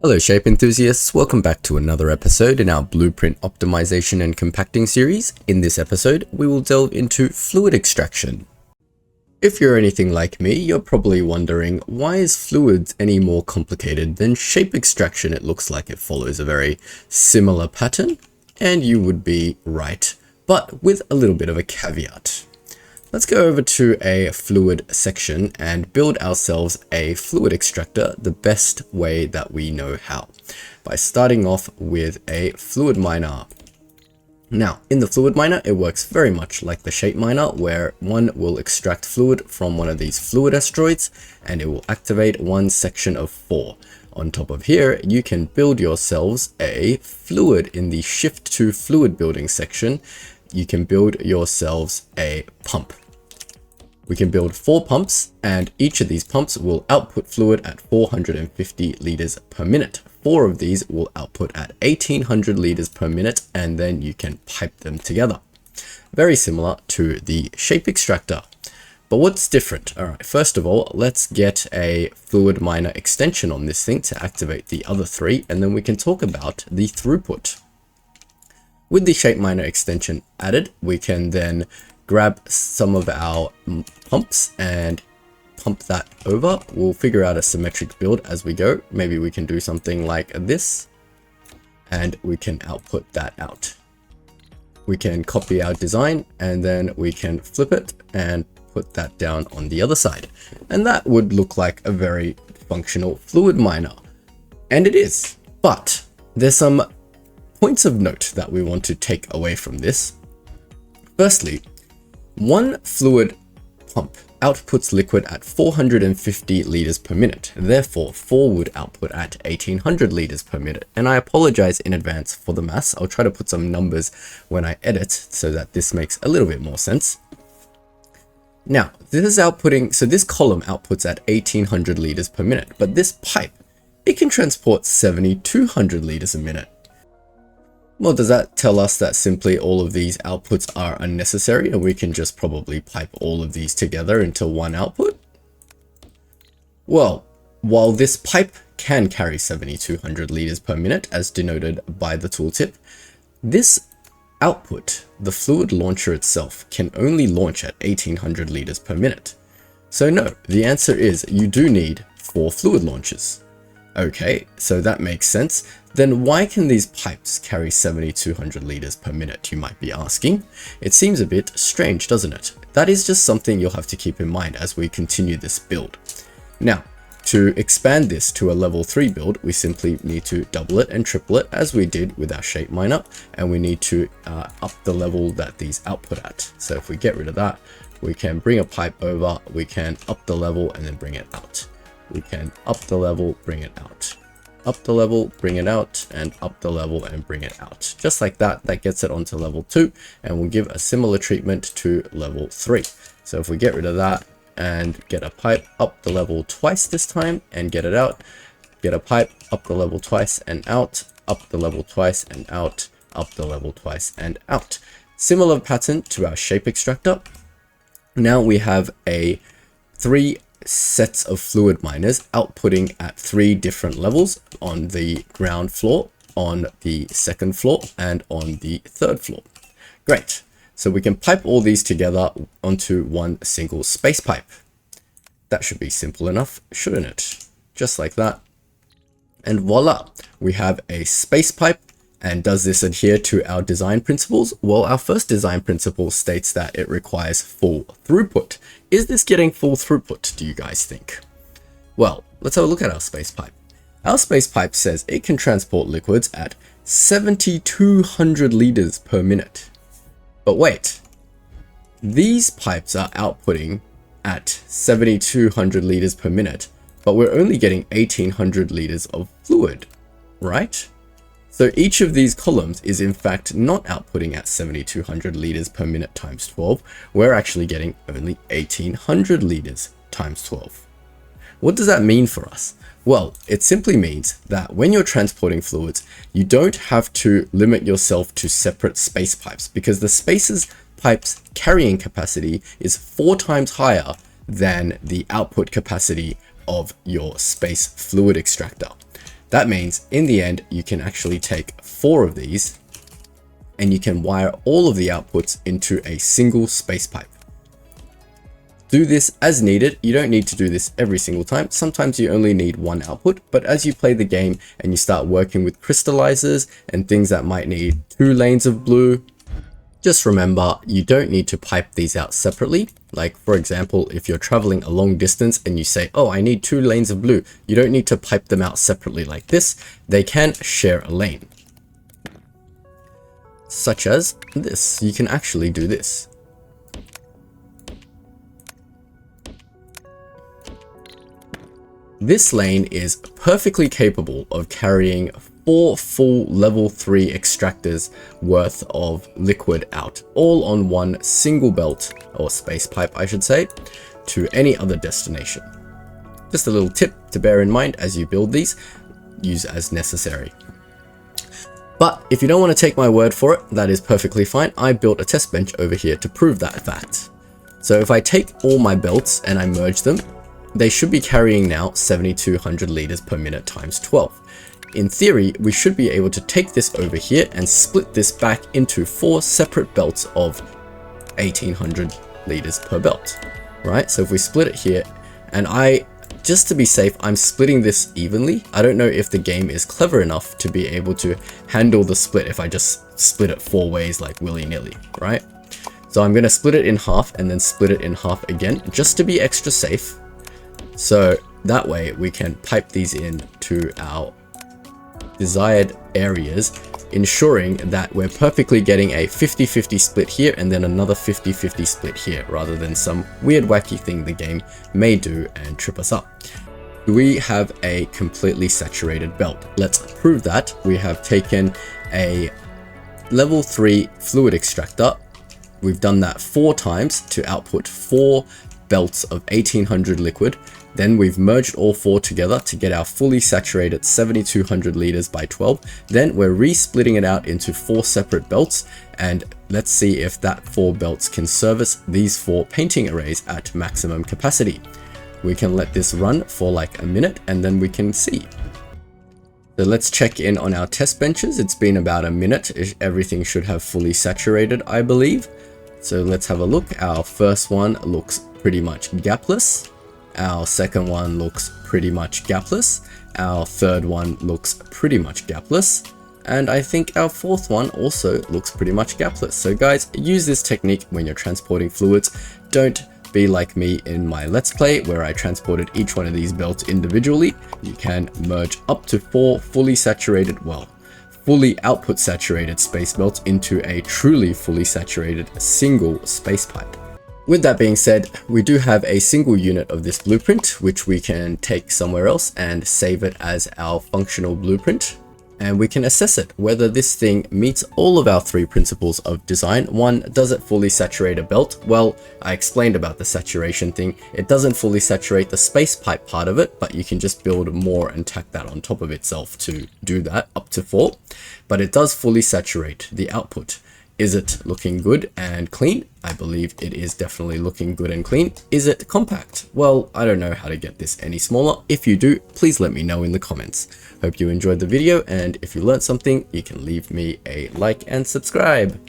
Hello shape enthusiasts, welcome back to another episode in our blueprint optimization and compacting series. In this episode, we will delve into fluid extraction. If you're anything like me, you're probably wondering, why is fluids any more complicated than shape extraction? It looks like it follows a very similar pattern, and you would be right, but with a little bit of a caveat. Let's go over to a fluid section and build ourselves a fluid extractor the best way that we know how, by starting off with a fluid miner. Now, in the fluid miner, it works very much like the shape miner, where one will extract fluid from one of these fluid asteroids, and it will activate one section of 4. On top of here, you can build yourselves a fluid in the shift to fluid building section. You can build yourselves a pump. We can build 4 pumps, and each of these pumps will output fluid at 450 liters per minute. 4 of these will output at 1800 liters per minute, and then you can pipe them together. Very similar to the shape extractor. But what's different? Alright, first of all, let's get a fluid miner extension on this thing to activate the other 3, and then we can talk about the throughput. With the shape miner extension added, we can then grab some of our pumps and pump that over. We'll figure out a symmetric build as we go. Maybe we can do something like this, and we can output that out. We can copy our design, and then we can flip it and put that down on the other side. And that would look like a very functional fluid miner. And it is, but there's some points of note that we want to take away from this. Firstly, one fluid pump outputs liquid at 450 liters per minute. Therefore, 4 would output at 1800 liters per minute. And I apologize in advance for the maths. I'll try to put some numbers when I edit so that this makes a little bit more sense. Now, this is outputting, so this column outputs at 1800 liters per minute, but this pipe, it can transport 7200 liters a minute. Well, does that tell us that simply all of these outputs are unnecessary and we can just probably pipe all of these together into one output? Well, while this pipe can carry 7200 liters per minute as denoted by the tooltip, this output, the fluid launcher itself, can only launch at 1800 liters per minute. So no, the answer is you do need 4 fluid launchers. Okay, so that makes sense. Then why can these pipes carry 7200 liters per minute, you might be asking? It seems a bit strange, doesn't it? That is just something you'll have to keep in mind as we continue this build. Now, to expand this to a level 3 build, we simply need to double it and triple it as we did with our shape miner, and we need to up the level that these output at. So if we get rid of that, we can bring a pipe over, we can up the level and then bring it out. We can up the level, bring it out. Up the level, bring it out, and up the level and bring it out. Just like that, that gets it onto level 2, and we'll give a similar treatment to level 3. So if we get rid of that and get a pipe up the level twice this time and get it out, get a pipe up the level twice and out, up the level twice and out, up the level twice and out. Similar pattern to our shape extractor. Now we have a 3 sets of fluid miners outputting at 3 different levels on the ground floor, on the second floor, and on the third floor. Great. So we can pipe all these together onto one single space pipe. That should be simple enough, shouldn't it? Just like that. And voila, we have a space pipe. And does this adhere to our design principles? Well, our first design principle states that it requires full throughput. Is this getting full throughput, do you guys think? Well, let's have a look at our space pipe. Our space pipe says it can transport liquids at 7200 liters per minute. But wait, these pipes are outputting at 7200 liters per minute, but we're only getting 1800 liters of fluid, right? So each of these columns is in fact not outputting at 7200 liters per minute times 12. We're actually getting only 1800 liters times 12. What does that mean for us? Well, it simply means that when you're transporting fluids, you don't have to limit yourself to separate space pipes, because the spaces pipe's carrying capacity is 4 times higher than the output capacity of your space fluid extractor. That means in the end, you can actually take 4 of these and you can wire all of the outputs into a single space pipe. Do this as needed. You don't need to do this every single time. Sometimes you only need 1 output, but as you play the game and you start working with crystallizers and things that might need 2 lanes of blue, just remember you don't need to pipe these out separately. Like for example, if you're traveling a long distance and you say, oh, I need 2 lanes of blue, you don't need to pipe them out separately like this. They can share a lane. Such as this. You can actually do this. This lane is perfectly capable of carrying 4 full level 3 extractors worth of liquid out, all on one single belt, or space pipe I should say, to any other destination. Just a little tip to bear in mind as you build these, use as necessary. But if you don't want to take my word for it, that is perfectly fine. I built a test bench over here to prove that fact. So if I take all my belts and I merge them, they should be carrying now 7,200 liters per minute times 12. In theory, we should be able to take this over here and split this back into 4 separate belts of 1,800 liters per belt, right? So if we split it here, and just to be safe, I'm splitting this evenly. I don't know if the game is clever enough to be able to handle the split if I just split it 4 ways like willy-nilly, right? So I'm going to split it in half and then split it in half again, just to be extra safe. So that way we can pipe these in to our desired areas, ensuring that we're perfectly getting a 50-50 split here and then another 50-50 split here, rather than some weird wacky thing the game may do and trip us up. We have a completely saturated belt. Let's prove that. We have taken a level 3 fluid extractor. We've done that 4 times to output 4 belts of 1,800 liquid. Then we've merged all 4 together to get our fully saturated 7,200 liters by 12. Then we're re-splitting it out into 4 separate belts, and let's see if that 4 belts can service these 4 painting arrays at maximum capacity. We can let this run for like a minute and then we can see. So let's check in on our test benches. It's been about a minute. Everything should have fully saturated, I believe. So let's have a look. Our first one looks pretty much gapless. Our second one looks pretty much gapless. Our third one looks pretty much gapless. And I think our fourth one also looks pretty much gapless. So guys, use this technique when you're transporting fluids. Don't be like me in my Let's Play where I transported each one of these belts individually. You can merge up to 4 fully saturated, well, fully output saturated space belts into a truly fully saturated single space pipe. With that being said, we do have a single unit of this blueprint, which we can take somewhere else and save it as our functional blueprint. And we can assess it, whether this thing meets all of our 3 principles of design. 1, does it fully saturate a belt? Well, I explained about the saturation thing. It doesn't fully saturate the space pipe part of it, but you can just build more and tack that on top of itself to do that, up to 4. But it does fully saturate the output. Is it looking good and clean? I believe it is definitely looking good and clean. Is it compact? Well, I don't know how to get this any smaller. If you do, please let me know in the comments. Hope you enjoyed the video, and if you learned something, you can leave me a like and subscribe.